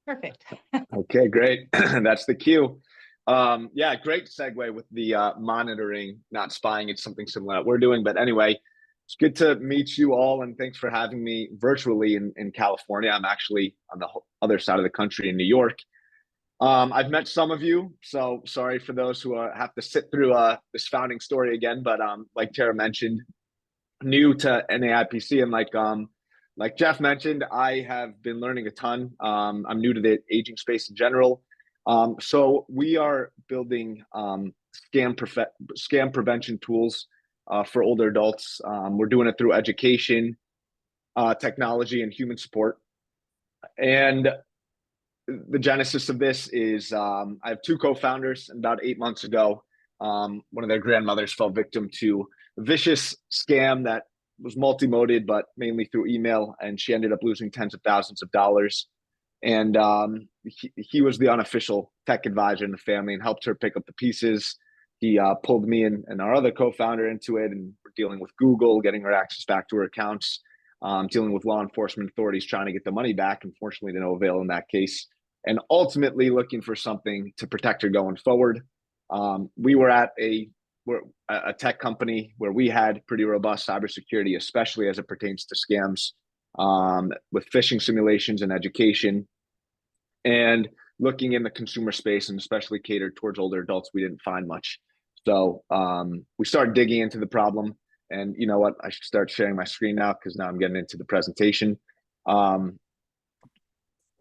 Perfect. Okay, great. That's the cue. Yeah, great segue with the monitoring, not spying. It's something similar that we're doing. But anyway, it's good to meet you all, and thanks for having me virtually in California. I'm actually on the other side of the country in New York. I've met some of you, so sorry for those who have to sit through this founding story again. But like Tara mentioned, new to NAIPC, and like Jeff mentioned, I have been learning a ton. I'm new to the aging space in general. So we are building scam prevention tools for older adults. We're doing it through education, technology, and human support. And the genesis of this is I have two co-founders. About 8 months ago, one of their grandmothers fell victim to a vicious scam that was multi-moded, but mainly through email, and she ended up losing tens of thousands of dollars. And he was the unofficial tech advisor in the family and helped her pick up the pieces. He pulled me and our other co-founder into it, and we're dealing with Google, getting her access back to her accounts, dealing with law enforcement authorities trying to get the money back. Unfortunately, to no avail in that case. And ultimately looking for something to protect her going forward. We were at a tech company where we had pretty robust cybersecurity, especially as it pertains to scams, with phishing simulations and education. And looking in the consumer space, and especially catered towards older adults, we didn't find much. So we started digging into the problem. And you know what? I should start sharing my screen now, because now I'm getting into the presentation.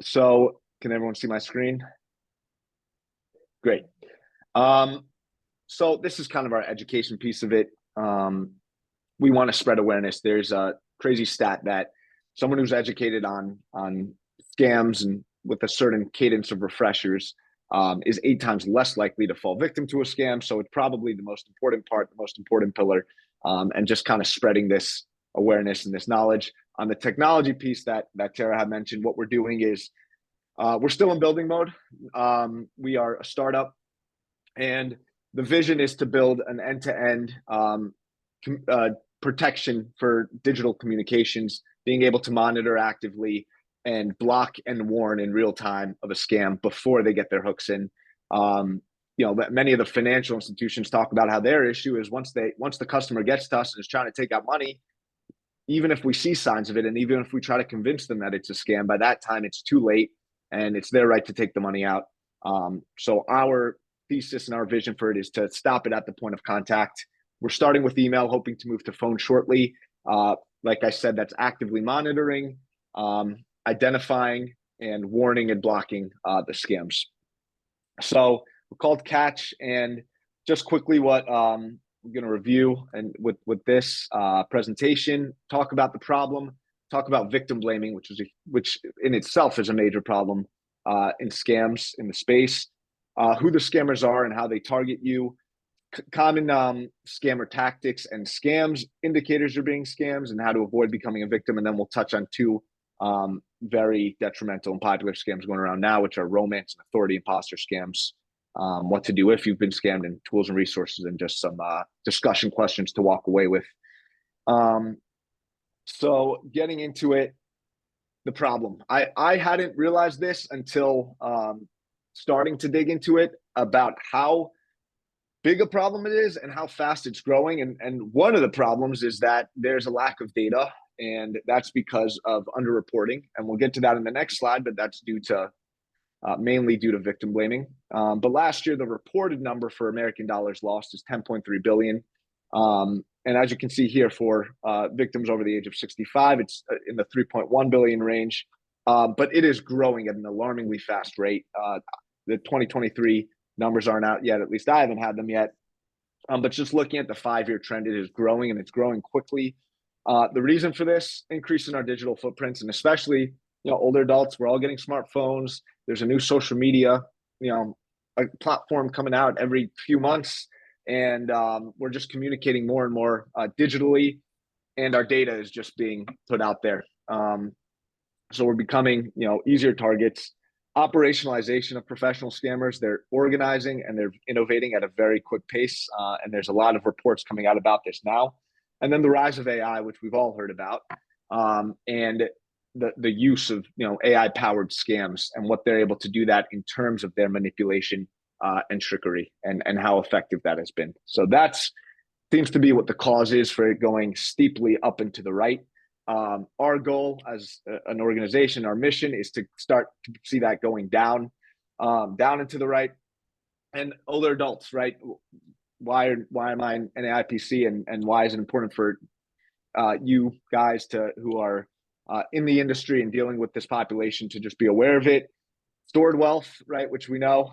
So can everyone see my screen? Great. So this is kind of our education piece of it. We want to spread awareness. There's a crazy stat that someone who's educated on scams and with a certain cadence of refreshers is 8 times less likely to fall victim to a scam. So it's probably the most important part, the most important pillar, and just kind of spreading this awareness and this knowledge. On the technology piece that Tara had mentioned, what we're doing is we're still in building mode. We are a startup, and the vision is to build an end-to-end protection for digital communications, being able to monitor actively and block and warn in real time of a scam before they get their hooks in. Many of the financial institutions talk about how their issue is once the customer gets to us and is trying to take out money, even if we see signs of it, and even if we try to convince them that it's a scam, by that time it's too late, and it's their right to take the money out. So our thesis and our vision for it is to stop it at the point of contact. We're starting with email, hoping to move to phone shortly. Like I said, that's actively monitoring, identifying, and warning and blocking the scams. So we're called Catch, and just quickly what we're going to review and with this presentation, talk about the problem, talk about victim blaming, which in itself is a major problem in scams in the space, who the scammers are and how they target you, common scammer tactics and scams, indicators you're being scams, and how to avoid becoming a victim. And then we'll touch on 2 very detrimental and popular scams going around now, which are romance and authority imposter scams, what to do if you've been scammed, and tools and resources, and just some discussion questions to walk away with. So getting into it, the problem. I hadn't realized this until starting to dig into it, about how big a problem it is and how fast it's growing. And one of the problems is that there's a lack of data, and that's because of underreporting. And we'll get to that in the next slide, but that's mainly due to victim blaming. But last year, the reported number for American dollars lost is 10.3 billion. And as you can see here, for victims over the age of 65, it's in the 3.1 billion range. But it is growing at an alarmingly fast rate. The 2023 numbers aren't out yet. At least I haven't had them yet. But just looking at the 5-year trend, it is growing, and it's growing quickly. The reason for this increase in our digital footprints, and especially older adults, we're all getting smartphones. There's a new social media, a platform coming out every few months, and we're just communicating more and more digitally, and our data is just being put out there. So we're becoming easier targets. Operationalization of professional scammers, they're organizing and they're innovating at a very quick pace, and there's a lot of reports coming out about this now. And then the rise of AI, which we've all heard about, and the use of AI powered scams and what they're able to do that in terms of their manipulation and trickery and how effective that has been. So that's seems to be what the cause is for it going steeply up and to the right. Our goal as an organization, our mission is to start to see that going down, down and to the right. And older adults, right? Why am I in NAIPC, and why is it important for you guys who are in the industry and dealing with this population to just be aware of it? Stored wealth, right? Which we know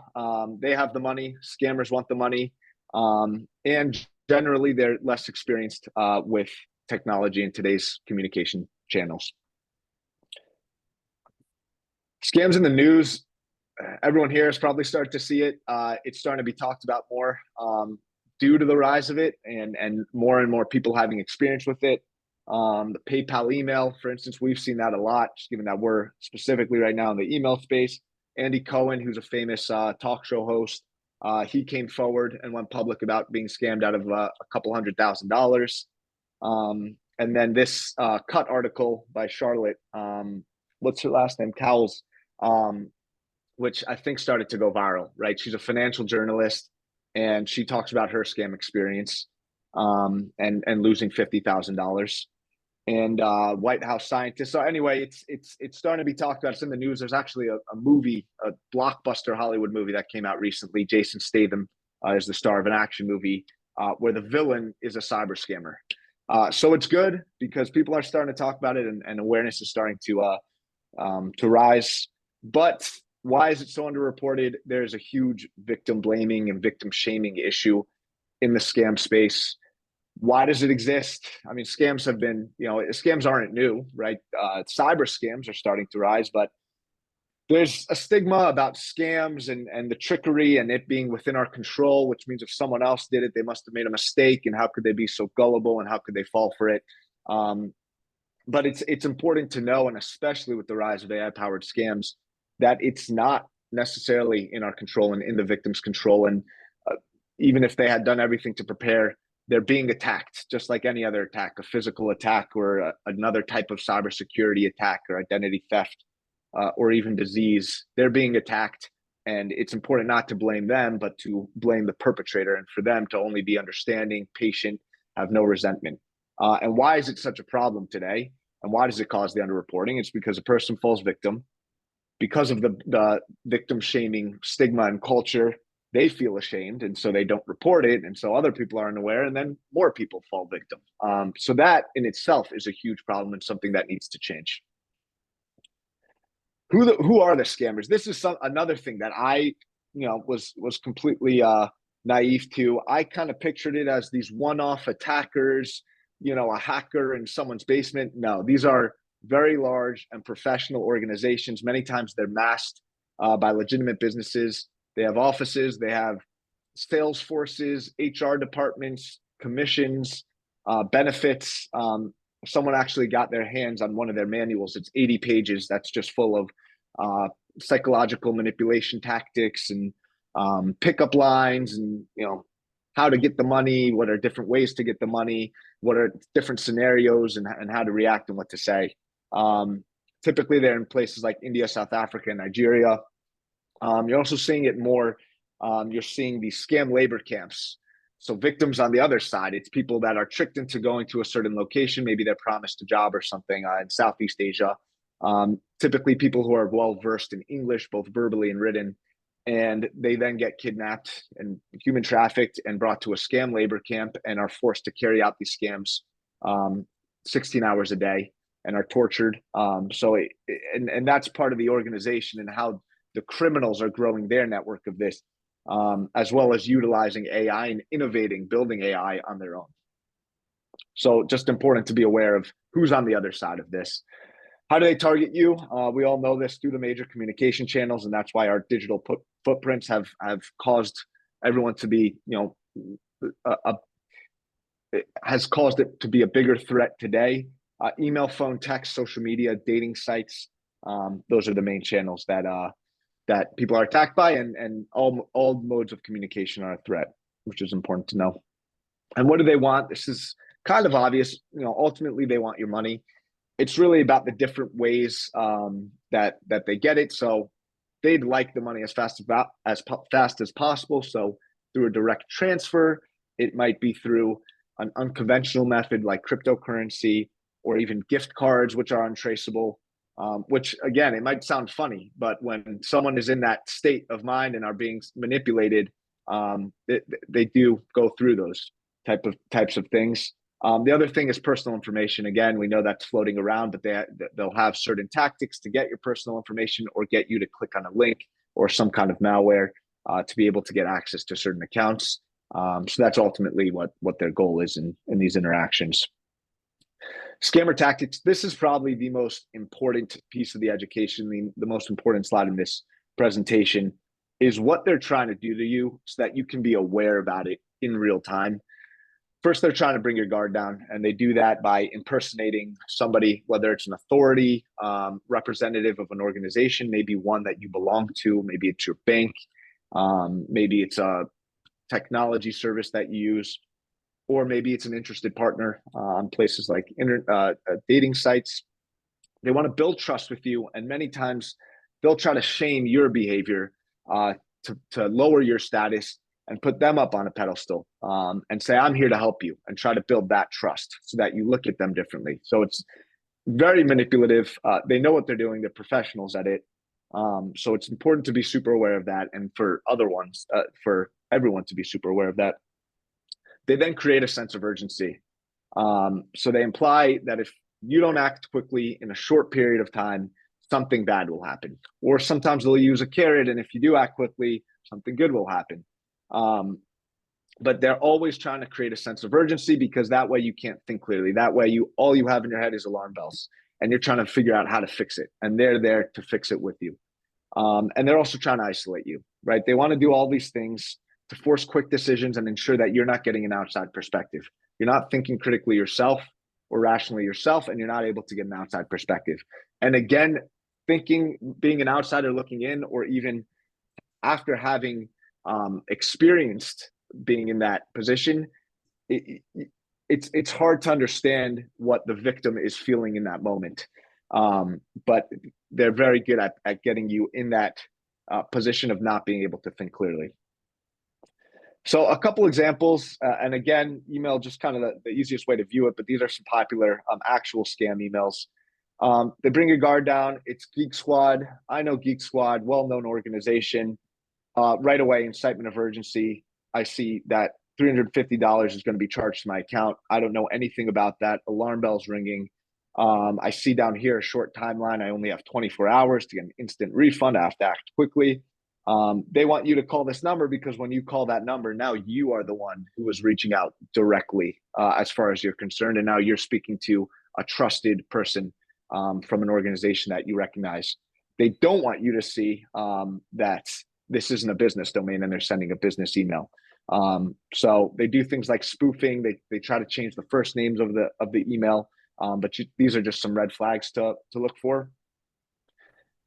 they have the money. Scammers want the money, and generally they're less experienced with technology in today's communication channels. Scams in the news. Everyone here has probably started to see it. It's starting to be talked about more due to the rise of it, and more people having experience with it. The PayPal email, for instance, we've seen that a lot, just given that we're specifically right now in the email space. Andy Cohen, who's a famous talk show host, he came forward and went public about being scammed out of a couple $100,000. And then this cut article by Charlotte, what's her last name? Cowles, which I think started to go viral, right? She's a financial journalist, and she talks about her scam experience and losing $50,000. And White House scientists. So anyway, it's starting to be talked about. It's in the news. There's actually a movie, a blockbuster Hollywood movie that came out recently. Jason Statham is the star of an action movie where the villain is a cyber scammer. So it's good because people are starting to talk about it, and awareness is starting to rise. But why is it so underreported? There's a huge victim blaming and victim shaming issue in the scam space. Why does it exist? I mean, scams have been, scams aren't new, right? Cyber scams are starting to rise, but there's a stigma about scams and the trickery and it being within our control, which means if someone else did it, they must have made a mistake, and how could they be so gullible, and how could they fall for it? But it's important to know, and especially with the rise of AI-powered scams, that it's not necessarily in our control and in the victim's control. And even if they had done everything to prepare, they're being attacked just like any other attack, a physical attack or another type of cybersecurity attack or identity theft or even disease. They're being attacked, and it's important not to blame them, but to blame the perpetrator, and for them to only be understanding, patient, have no resentment. And why is it such a problem today? And why does it cause the underreporting? It's because a person falls victim. Because of the victim shaming stigma and culture, they feel ashamed, and so they don't report it, and so other people aren't aware, and then more people fall victim. So that in itself is a huge problem and something that needs to change. Who are the scammers? This is another thing that I was completely naive to. I kind of pictured it as these one-off attackers, a hacker in someone's basement. No, these are very large and professional organizations. Many times they're masked by legitimate businesses. They have offices, they have sales forces, HR departments, commissions, benefits. Someone actually got their hands on one of their manuals. It's 80 pages. That's just full of psychological manipulation tactics and pickup lines, and how to get the money, what are different ways to get the money, what are different scenarios, and how to react and what to say. Typically, they're in places like India, South Africa, and Nigeria. You're also seeing it more. You're seeing these scam labor camps. So victims on the other side, it's people that are tricked into going to a certain location. Maybe they're promised a job or something in Southeast Asia. Typically people who are well-versed in English, both verbally and written, and they then get kidnapped and human trafficked and brought to a scam labor camp and are forced to carry out these scams 16 hours a day and are tortured. And that's part of the organization and how the criminals are growing their network of this, as well as utilizing AI and innovating, building AI on their own. So just important to be aware of who's on the other side of this. How do they target you? We all know this through the major communication channels, and that's why our digital footprints have caused everyone to be, it has caused it to be a bigger threat today. Email, phone, text, social media, dating sites. Those are the main channels that people are attacked by, and all modes of communication are a threat, which is important to know. And what do they want? This is kind of obvious. Ultimately, they want your money. it's really about the different ways that they get it. So they'd like the money fast as possible. So through a direct transfer, it might be through an unconventional method like cryptocurrency, or even gift cards, which are untraceable. Which again, it might sound funny, but when someone is in that state of mind and are being manipulated, they do go through those types of things. The other thing is personal information. Again, we know that's floating around, but they'll have certain tactics to get your personal information or get you to click on a link or some kind of malware to be able to get access to certain accounts. So that's ultimately what their goal is in these interactions. Scammer tactics. This is probably the most important piece of the education, the most important slide in this presentation, is what they're trying to do to you so that you can be aware about it in real time. First, they're trying to bring your guard down, and they do that by impersonating somebody, whether it's an authority, representative of an organization, maybe one that you belong to, maybe it's your bank, maybe it's a technology service that you use, or maybe it's an interested partner on places like dating sites. They want to build trust with you, and many times they'll try to shame your behavior to lower your status and put them up on a pedestal and say, I'm here to help you, and try to build that trust so that you look at them differently. So it's very manipulative. They know what they're doing. They're professionals at it. So it's important to be super aware of that. And for for everyone to be super aware of that. They then create a sense of urgency. So they imply that if you don't act quickly in a short period of time, something bad will happen. Or sometimes they'll use a carrot, and if you do act quickly, something good will happen. But they're always trying to create a sense of urgency, because that way you can't think clearly. That way all you have in your head is alarm bells, and you're trying to figure out how to fix it. And they're there to fix it with you. And they're also trying to isolate you, right? They want to do all these things to force quick decisions and ensure that you're not getting an outside perspective. You're not thinking critically yourself or rationally yourself, and you're not able to get an outside perspective. And again, being an outsider looking in, or even after having experienced being in that position, it's hard to understand what the victim is feeling in that moment. But they're very good at getting you in that position of not being able to think clearly. So a couple examples, and again, email just kind of the easiest way to view it, but these are some popular actual scam emails. They bring your guard down. It's Geek Squad. I know Geek Squad, well-known organization. Right away, incitement of urgency. I see that $350 is going to be charged to my account. I don't know anything about that. Alarm bells ringing. I see down here a short timeline. I only have 24 hours to get an instant refund. I have to act quickly. They want you to call this number, because when you call that number, now you are the one who is reaching out directly as far as you're concerned. And now you're speaking to a trusted person from an organization that you recognize. They don't want you to see that this isn't a business domain and they're sending a business email. So they do things like spoofing. They try to change the first names of the email. But these are just some red flags to look for.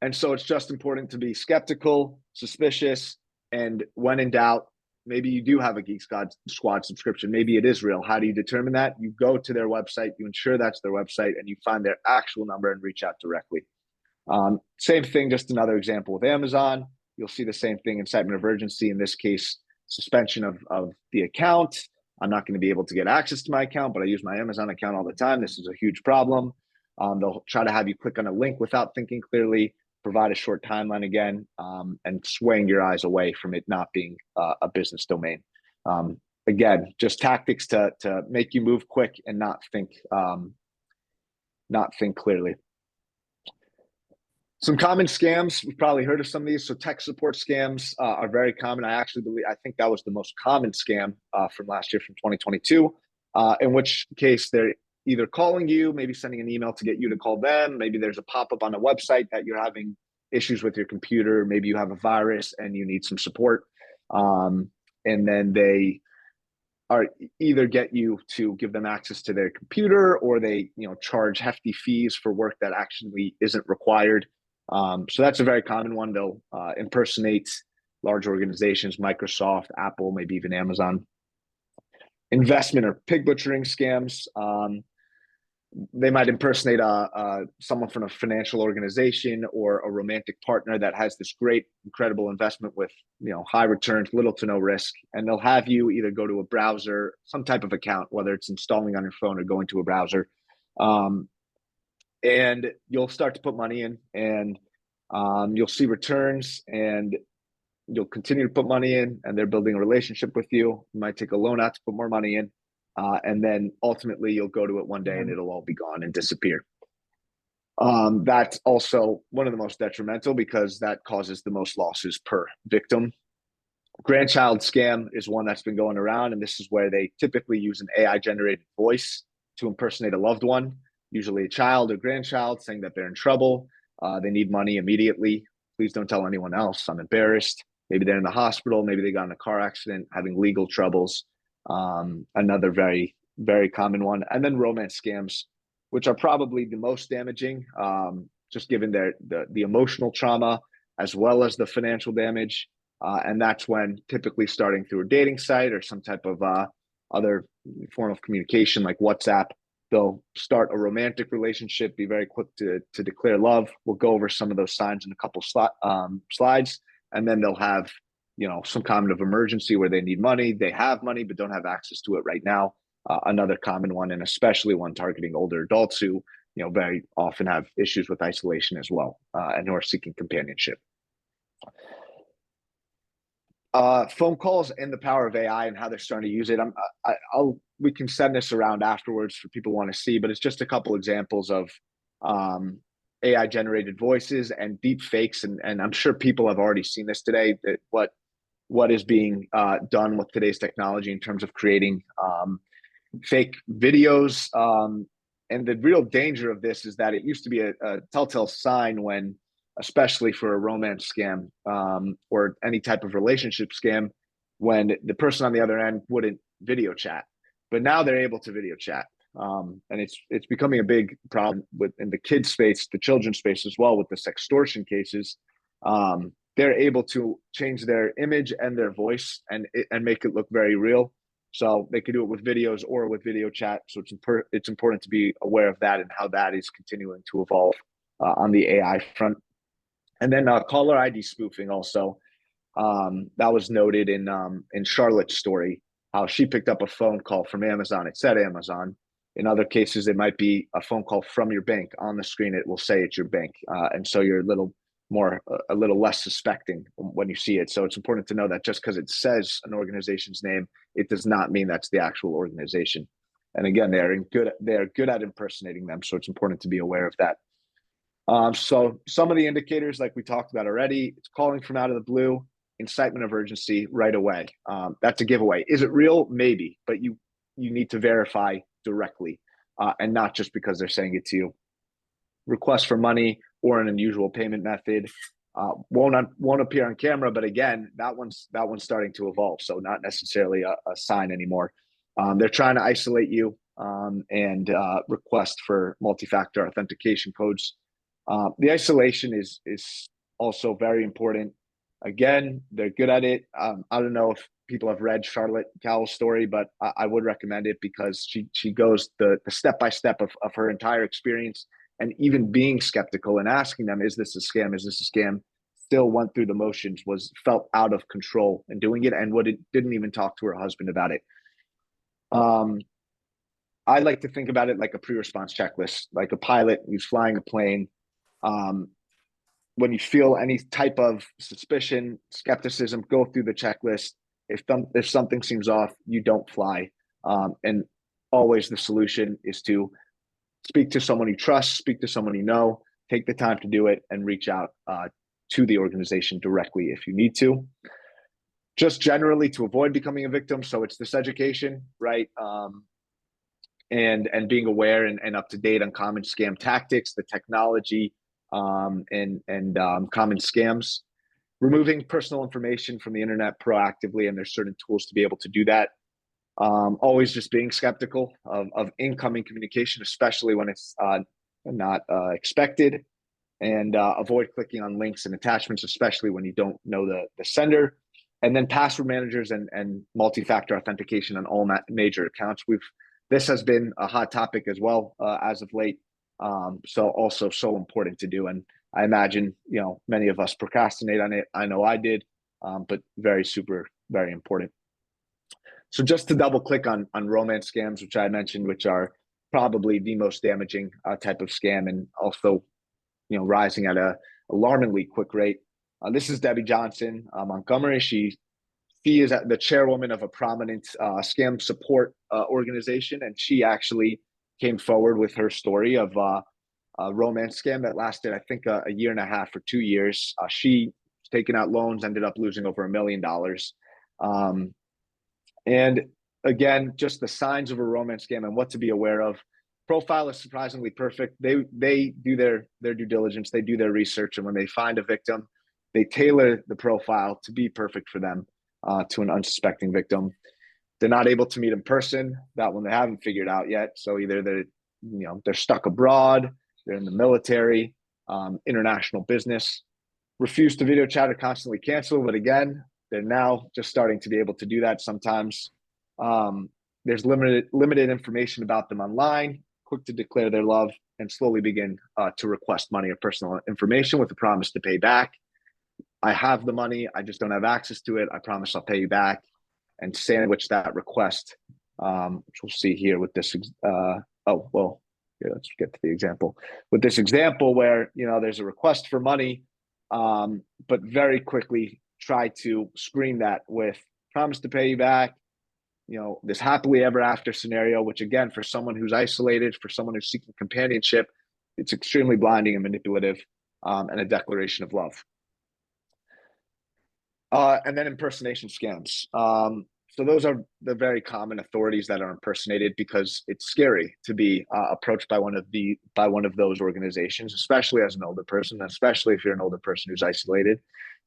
And so it's just important to be skeptical, suspicious, and when in doubt, maybe you do have a Geek Squad subscription. Maybe it is real. How do you determine that? You go to their website, you ensure that's their website, and you find their actual number and reach out directly. Same thing, just another example with Amazon. You'll see the same thing, incitement of urgency. In this case, suspension of the account. I'm not going to be able to get access to my account, but I use my Amazon account all the time. This is a huge problem. They'll try to have you click on a link without thinking clearly, provide a short timeline again, and swaying your eyes away from it not being a business domain. Again, just tactics to make you move quick and not think clearly. Some common scams, we've probably heard of some of these. So tech support scams are very common. I think that was the most common scam from last year, from 2022, in which case they're either calling you, maybe sending an email to get you to call them. Maybe there's a pop-up on a website that you're having issues with your computer. Maybe you have a virus and you need some support. And then they are either get you to give them access to their computer, or they charge hefty fees for work that actually isn't required. So that's a very common one. They'll impersonate large organizations, Microsoft, Apple, maybe even Amazon. Investment or pig butchering scams. They might impersonate someone from a financial organization or a romantic partner that has this great, incredible investment with high returns, little to no risk, and they'll have you either go to a browser, some type of account, whether it's installing on your phone or going to a browser, and you'll start to put money in, and you'll see returns, and you'll continue to put money in, and they're building a relationship with you. You might take a loan out to put more money in. And then ultimately you'll go to it one day and it'll all be gone and disappear. That's also one of the most detrimental because that causes the most losses per victim. Grandchild scam is one that's been going around, and this is where they typically use an AI generated voice to impersonate a loved one, usually a child or grandchild, saying that they're in trouble. They need money immediately. Please don't tell anyone else. I'm embarrassed. Maybe they're in the hospital. Maybe they got in a car accident, having legal troubles. Another very, very common one. And then romance scams, which are probably the most damaging, just given the emotional trauma as well as the financial damage. And that's when, typically starting through a dating site or some type of other form of communication like WhatsApp, they'll start a romantic relationship, be very quick to declare love. We'll go over some of those signs in a couple slides, and then they'll have some kind of emergency where they need money. They have money, but don't have access to it right now. Another common one, and especially one targeting older adults who, very often have issues with isolation as well, and who are seeking companionship. Phone calls and the power of AI and how they're starting to use it. We can send this around afterwards for people who want to see, but it's just a couple examples of AI generated voices and deep fakes. And I'm sure people have already seen this today, that what is being done with today's technology in terms of creating fake videos. And the real danger of this is that it used to be a telltale sign when, especially for a romance scam or any type of relationship scam, when the person on the other end wouldn't video chat. But now they're able to video chat. And it's becoming a big problem in the kids space, the children's space as well, with the sextortion cases. They're able to change their image and their voice and make it look very real. So they could do it with videos or with video chat. So it's important to be aware of that and how that is continuing to evolve on the AI front. And then caller ID spoofing also. That was noted in Charlotte's story, how she picked up a phone call from Amazon. It said Amazon. In other cases, it might be a phone call from your bank. On the screen, it will say it's your bank. And so you're a little less suspecting when you see it. So it's important to know that just because it says an organization's name, it does not mean that's the actual organization. And again, they are good at impersonating them. So it's important to be aware of that. So some of the indicators, like we talked about already, it's calling from out of the blue, incitement of urgency right away. That's a giveaway. Is it real? Maybe, but you need to verify directly and not just because they're saying it to you. Request for money or an unusual payment method won't appear on camera, but again, that one's starting to evolve. So not necessarily a sign anymore. They're trying to isolate you and request for multi-factor authentication codes. The isolation is also very important. Again, they're good at it. I don't know if people have read Charlotte Cowell's story, but I would recommend it because she goes the step-by-step of her entire experience, and even being skeptical and asking them, is this a scam? Is this a scam? Still went through the motions, felt out of control in doing it, and didn't even talk to her husband about it. I like to think about it like a pre-response checklist, like a pilot who's flying a plane. When you feel any type of suspicion, skepticism, go through the checklist. If something seems off, you don't fly. And always the solution is to speak to someone you trust, speak to someone you know, take the time to do it, and reach out to the organization directly if you need to. Just generally to avoid becoming a victim. So it's this education, right? And being aware and up to date on common scam tactics, the technology, and common scams. Removing personal information from the internet proactively, and there's certain tools to be able to do that. Always just being skeptical of incoming communication, especially when it's not expected, and avoid clicking on links and attachments, especially when you don't know the sender. And then password managers and multi-factor authentication on all major accounts. This has been a hot topic as well as of late. So also so important to do. And I imagine, many of us procrastinate on it. I know I did, but very important. So just to double click on romance scams, which I mentioned, which are probably the most damaging type of scam, and also, rising at a alarmingly quick rate. This is Debbie Johnson Montgomery. She is the chairwoman of a prominent scam support organization, and she actually came forward with her story of a romance scam that lasted, I think, a year and a half or 2 years. She was taking out loans, ended up losing over $1 million. And again, just the signs of a romance scam and what to be aware of. Profile is surprisingly perfect. They do their due diligence, they do their research, and when they find a victim, they tailor the profile to be perfect for them, to an unsuspecting victim. They're not able to meet in person. That one they haven't figured out yet. So either they're stuck abroad, they're in the military, international business, refuse to video chat or constantly cancel. But again, they're now just starting to be able to do that sometimes. There's limited information about them online, quick to declare their love, and slowly begin to request money or personal information with a promise to pay back. I have the money, I just don't have access to it. I promise I'll pay you back, and sandwich that request, which we'll see here with this. Let's get to the example. With this example where, there's a request for money, but very quickly try to screen that with promise to pay you back, this happily ever after scenario, which again, for someone who's isolated, for someone who's seeking companionship, it's extremely blinding and manipulative, and a declaration of love. And then impersonation scams. So those are the very common authorities that are impersonated, because it's scary to be approached by one of those organizations, especially as an older person, especially if you're an older person who's isolated.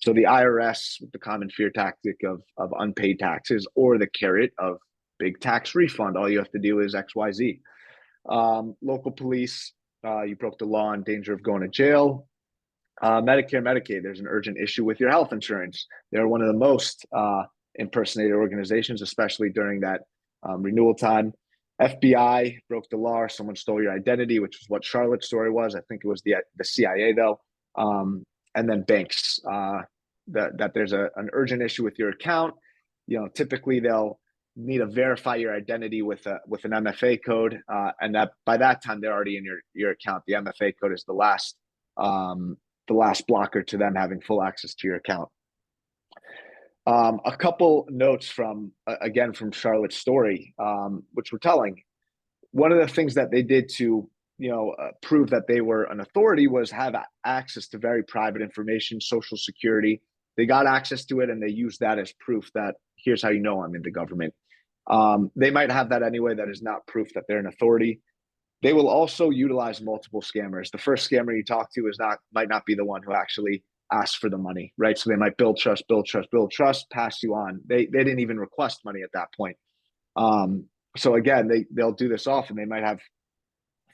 So the IRS, with the common fear tactic of unpaid taxes, or the carrot of big tax refund. All you have to do is XYZ. Local police, you broke the law, in danger of going to jail. Medicare, Medicaid, there's an urgent issue with your health insurance. They're one of the most impersonated organizations, especially during that renewal time. FBI, broke the law, someone stole your identity, which is what Charlotte's story was. I think it was the CIA though. And then banks, that there's an urgent issue with your account. Typically they'll need to verify your identity with an MFA code, and that by that time they're already in your account. The MFA code is the last blocker to them having full access to your account. A couple notes from Charlotte's story, which were telling. One of the things that they did to prove that they were an authority was have access to very private information, Social Security. They got access to it, and they used that as proof that here's how you know I'm in the government. They might have that anyway. That is not proof that they're an authority. They will also utilize multiple scammers. The first scammer you talk to might not be the one who actually asked for the money, right? So they might build trust, pass you on. They didn't even request money at that point. So again, they'll do this often. They might have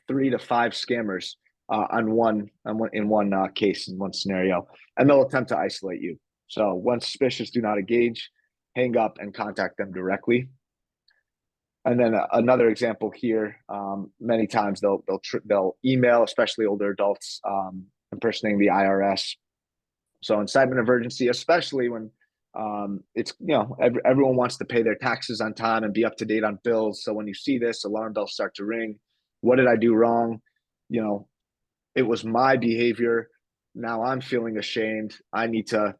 3 to 5 scammers in one case, in one scenario, and they'll attempt to isolate you. So when suspicious, do not engage, hang up, and contact them directly. And then another example here, many times they'll email, especially older adults, impersonating the IRS. So incitement of urgency, especially when it's, everyone wants to pay their taxes on time and be up to date on bills. So when you see this, alarm bells start to ring. What did I do wrong? It was my behavior. Now I'm feeling ashamed. I need to,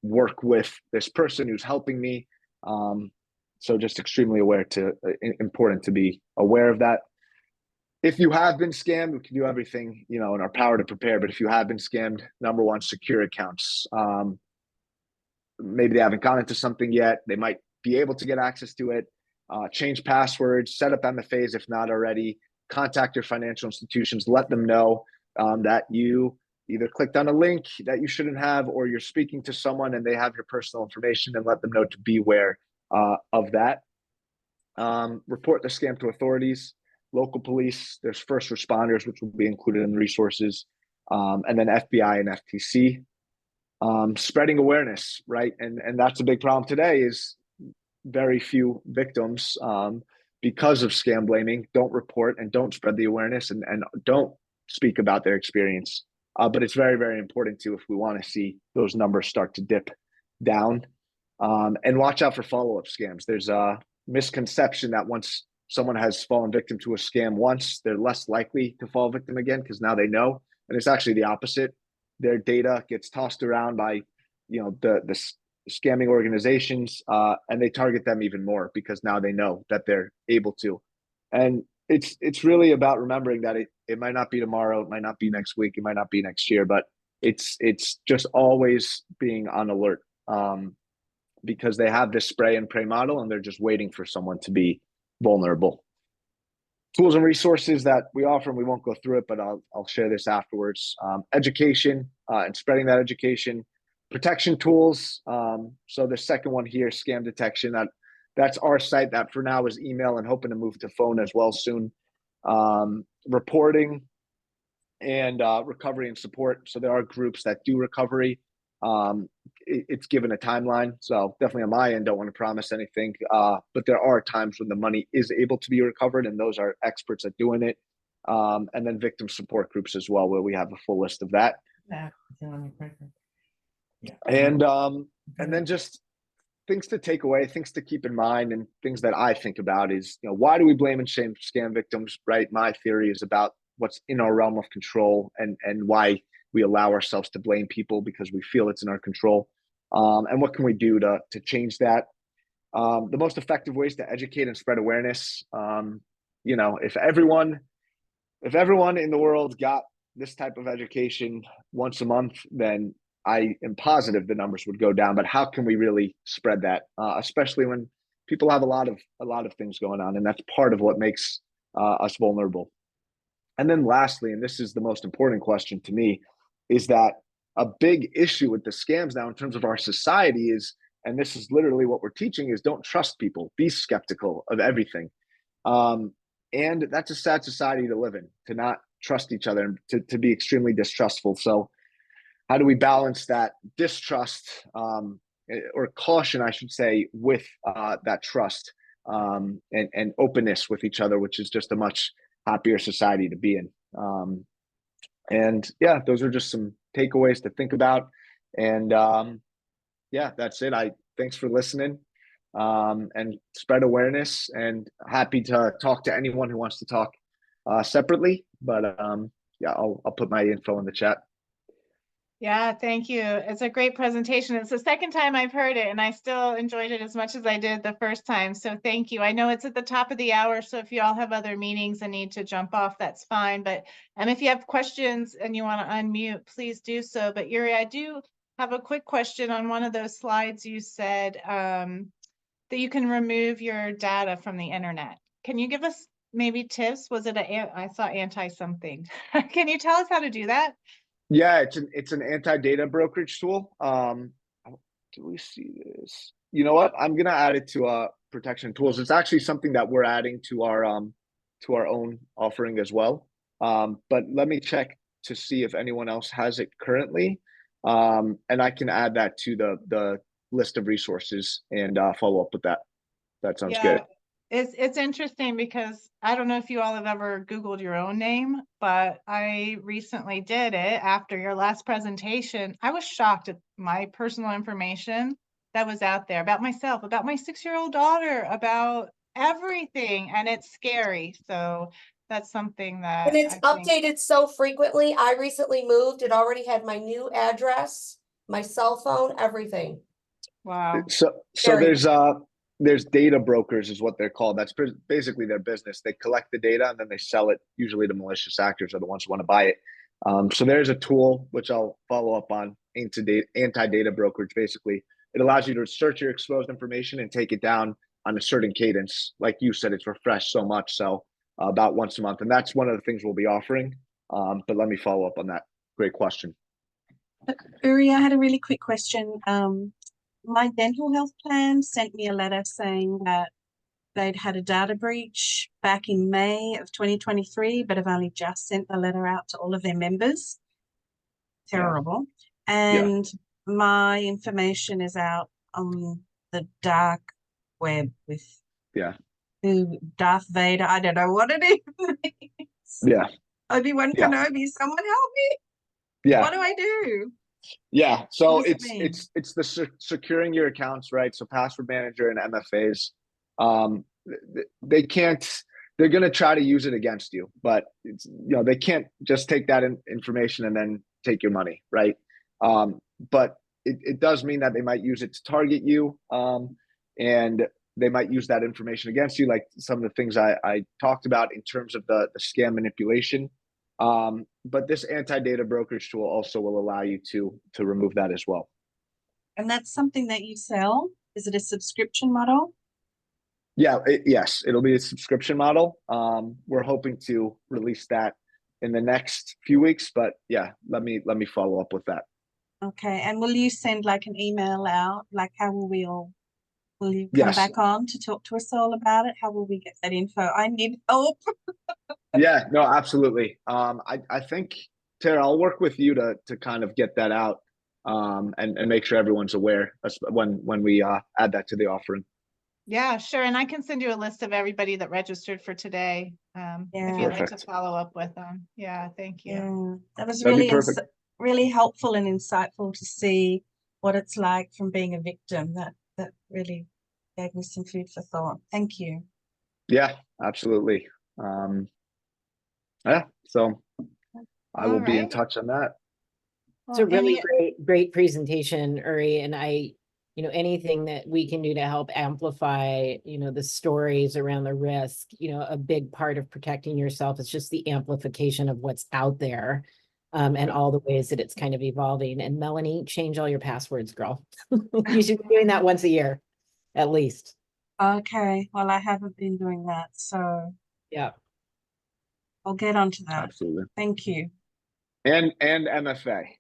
work with this person who's helping me. So just extremely important to be aware of that. If you have been scammed, we can do everything, in our power to prepare. But if you have been scammed, number one, secure accounts. Maybe they haven't gone into something yet. They might be able to get access to it. Change passwords, set up MFAs if not already. Contact your financial institutions. Let them know that you either clicked on a link that you shouldn't have, or you're speaking to someone and they have your personal information, and let them know to beware of that. Report the scam to authorities, local police. There's first responders, which will be included in the resources, and then FBI and FTC. Spreading awareness, right? And that's a big problem today, is very few victims because of scam blaming, don't report and don't spread the awareness, and don't speak about their experience. But it's very, very important too if we want to see those numbers start to dip down. And watch out for follow-up scams. There's a misconception that once someone has fallen victim to a scam once, they're less likely to fall victim again because now they know. And it's actually the opposite. Their data gets tossed around by, the scamming organizations, and they target them even more because now they know that they're able to. And it's really about remembering that it might not be tomorrow, it might not be next week, it might not be next year, but it's just always being on alert, because they have this spray and pray model and they're just waiting for someone to be vulnerable. Tools and resources that we offer, and we won't go through it, but I'll share this afterwards. Education, and spreading that education. Protection tools. So the second one here, scam detection. That's our site. That for now is email, and hoping to move to phone as well soon. Reporting and recovery and support. So there are groups that do recovery. It's given a timeline, so definitely on my end, don't want to promise anything, but there are times when the money is able to be recovered, and those are experts at doing it. And then victim support groups as well, where we have a full list of that. And then just things to take away, things to keep in mind, and things that I think about is, why do we blame and shame scam victims, right? My theory is about what's in our realm of control, and why we allow ourselves to blame people because we feel it's in our control. And what can we do to change that? The most effective ways to educate and spread awareness. If everyone in the world got this type of education once a month, then I am positive the numbers would go down. But how can we really spread that, especially when people have a lot of things going on, and that's part of what makes us vulnerable. And then lastly, and this is the most important question to me, is that a big issue with the scams now in terms of our society is, and this is literally what we're teaching, is don't trust people, be skeptical of everything. And that's a sad society to live in, to not trust each other, and to be extremely distrustful. So how do we balance that distrust, or caution, I should say, with that trust, and openness with each other, which is just a much happier society to be in. And yeah, those are just some takeaways to think about. And yeah, that's it. Thanks for listening, and spread awareness, and happy to talk to anyone who wants to talk separately. But yeah, I'll put my info in the chat. Yeah, thank you. It's a great presentation. It's the second time I've heard it, and I still enjoyed it as much as I did the first time. So thank you. I know it's at the top of the hour, so if you all have other meetings and need to jump off, that's fine. But if you have questions and you want to unmute, please do so. But Uri, I do have a quick question on one of those slides. You said that you can remove your data from the internet. Can you give us maybe tips? Was it I saw anti something. Can you tell us how to do that? Yeah, it's an anti-data brokerage tool. Do we see this? You know what? I'm gonna add it to protection tools. It's actually something that we're adding to our own offering as well. But let me check to see if anyone else has it currently. And I can add that to the list of resources and follow up with that. That sounds good. It's interesting because I don't know if you all have ever Googled your own name, but I recently did it after your last presentation. I was shocked at my personal information that was out there about myself, about my 6-year-old daughter, about everything, and it's scary. So that's something that and it's updated so frequently. I recently moved. It already had my new address, my cell phone, everything. Wow. So there's data brokers is what they're called. That's basically their business. They collect the data and then they sell it usually to malicious actors or the ones who want to buy it. So there's a tool which I'll follow up on, anti-data brokerage. Basically, it allows you to search your exposed information and take it down on a certain cadence. Like you said, it's refreshed so much, so about once a month, and that's one of the things we'll be offering. But let me follow up on that. Great question. Uri, I had a really quick question. My dental health plan sent me a letter saying that they'd had a data breach back in May of 2023, but have only just sent the letter out to all of their members. Terrible. Yeah. And my information is out on the dark web with who Darth Vader, I don't know what it is. Yeah. Obi-Wan Yeah. Kenobi, someone help me. Yeah. What do I do? Yeah. So What does it mean? it's the securing your accounts, right? So password manager and MFAs, they can't, they're going to try to use it against you, but it's, they can't just take that information and then take your money. Right. But it does mean that they might use it to target you. And they might use that information against you, like some of the things I talked about in terms of the scam manipulation. But this anti-data brokerage tool also will allow you to remove that as well. And that's something that you sell? Is it a subscription model? Yeah, yes, it'll be a subscription model. We're hoping to release that in the next few weeks, but yeah, let me follow up with that. Okay, and will you send like an email out? Like how will you come Yes. back on to talk to us all about it? How will we get that info? I need help. Yeah, no, absolutely. I think, Tara, I'll work with you to kind of get that out, and make sure everyone's aware when we add that to the offering. Yeah, sure. And I can send you a list of everybody that registered for today. If Yeah. you'd like to Perfect. follow up with them. Yeah, thank you. Yeah, that was That'd be really perfect. really helpful and insightful to see what it's like from being a victim. That really gave me some food for thought. Thank you. Yeah, absolutely. Yeah, so I will All be in right. touch on that. It's a Well, really any- great presentation, Uri, and anything that we can do to help amplify, the stories around the risk, a big part of protecting yourself is just the amplification of what's out there, and all the ways that it's kind of evolving. And Melanie, change all your passwords, girl. You should be doing that once a year, at least. Okay, well, I haven't been doing that, so Yeah. I'll get onto that. Absolutely. Thank you. And MFA.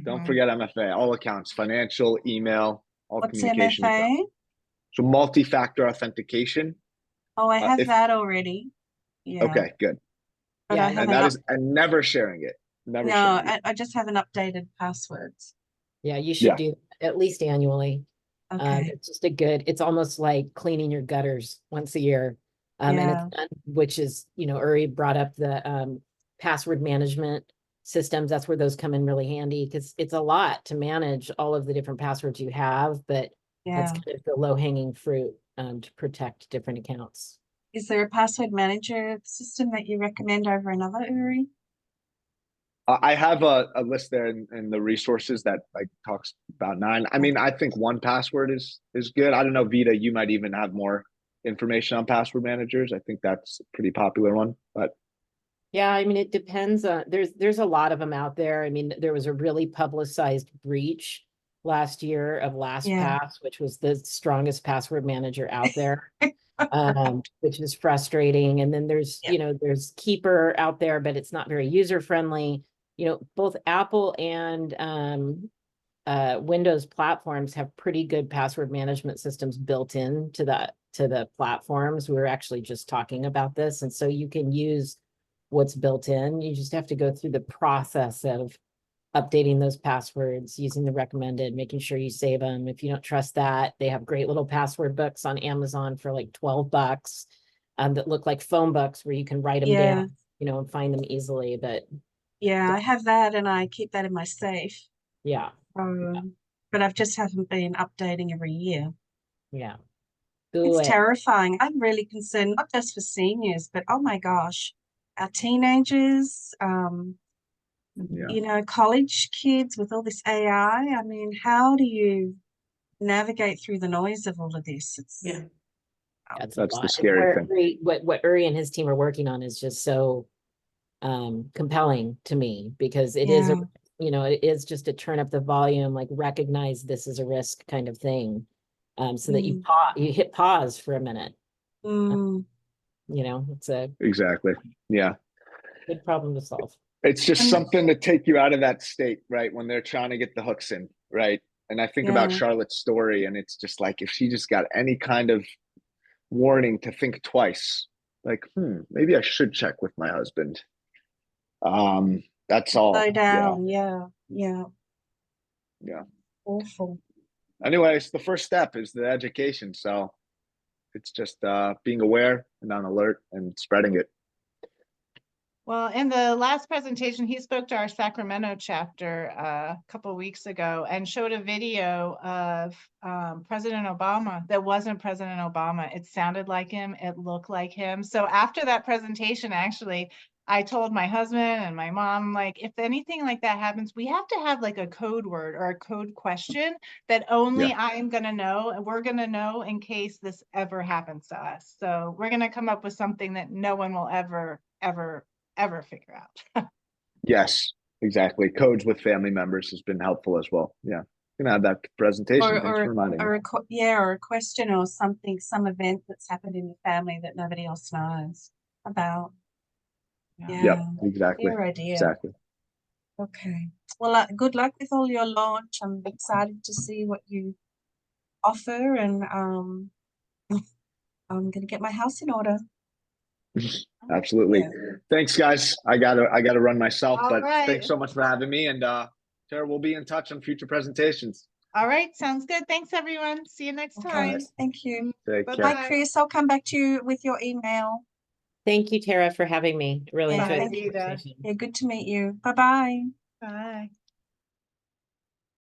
Don't Mhm. forget MFA, all accounts, financial, email, all What's communication. MFA? So multi-factor authentication. Oh, I have if- that already. Yeah, Okay, good. but Yeah, I and haven't. And never sharing it. Never No, sharing it. I just haven't updated passwords. Yeah, you should do at least annually. Okay. It's just it's almost like cleaning your gutters once a year. And Yeah. it's done, which is, Uri brought up the password management systems. That's where those come in really handy because it's a lot to manage all of the different passwords you have, but that's Yeah. kind of the low-hanging fruit to protect different accounts. Is there a password manager system that you recommend over another, Uri? I have a list there in the resources that like talks about 9. I mean, I think 1Password is good. I don't know, Vita, you might even have more information on password managers. I think that's a pretty popular one, but Yeah, I mean, it depends on, there's a lot of them out there. I mean, there was a really publicized breach last year of LastPass, which was the strongest password manager out there, which is frustrating. And then there's, there's Keeper out there, but it's not very user-friendly. Both Apple and Windows platforms have pretty good password management systems built in to the platforms. We were actually just talking about this. And so you can use what's built in. You just have to go through the process of updating those passwords, using the recommended, making sure you save them. If you don't trust that, they have great little password books on Amazon for like $12 that look like phone books where you can write them down, and find them easily. But yeah, I have that and I keep that in my safe. yeah. But I've just haven't been updating every year. Yeah. It's terrifying. I'm really concerned, not just for seniors, but oh my gosh, our teenagers, college kids with all this AI. I mean, how do you navigate through the noise of all of this? that's the scary thing. What Uri and his team are working on is just so compelling to me because it is it is just to turn up the volume, like recognize this is a risk kind of thing, so that you hit pause for a minute. It's a exactly good problem to solve. It's just something to take you out of that state, right? When they're trying to get the hooks in, right? And I think about Charlotte's story, and it's just like if she just got any kind of warning to think twice, like, maybe I should check with my husband. That's all. Slow down. Yeah. Yeah. Awful. Anyways, the first step is the education. So it's just being aware and on alert and spreading it. Well, in the last presentation, he spoke to our Sacramento chapter a couple of weeks ago and showed a video of President Obama that wasn't President Obama. It sounded like him. It looked like him. So after that presentation, actually, I told my husband and my mom, like, if anything like that happens, we have to have like a code word or a code question that only I'm going to know and we're going to know in case this ever happens to us. So we're going to come up with something that no one will ever figure out. Yes, exactly. Codes with family members has been helpful as well. Yeah. Gonna have that presentation. Thanks for reminding me. Or a question or something, some event that's happened in your family that nobody else knows about. Yeah. Yep, exactly. Fair idea. Exactly. Okay. Well, good luck with all your launch. I'm excited to see what you offer, and I'm gonna get my house in order. Absolutely. Yeah. Thanks, guys. I gotta run myself, All but right. thanks so much for having me. And Tara, we'll be in touch on future presentations. All right, sounds good. Thanks, everyone. See you next time. Thank you. Take Bye-bye. care. Bye, Chris. I'll come back to you with your email. Thank you, Tara, for having me. Really Yeah, enjoyed thank the you. conversation. Yeah, good to meet you. Bye-bye. Bye.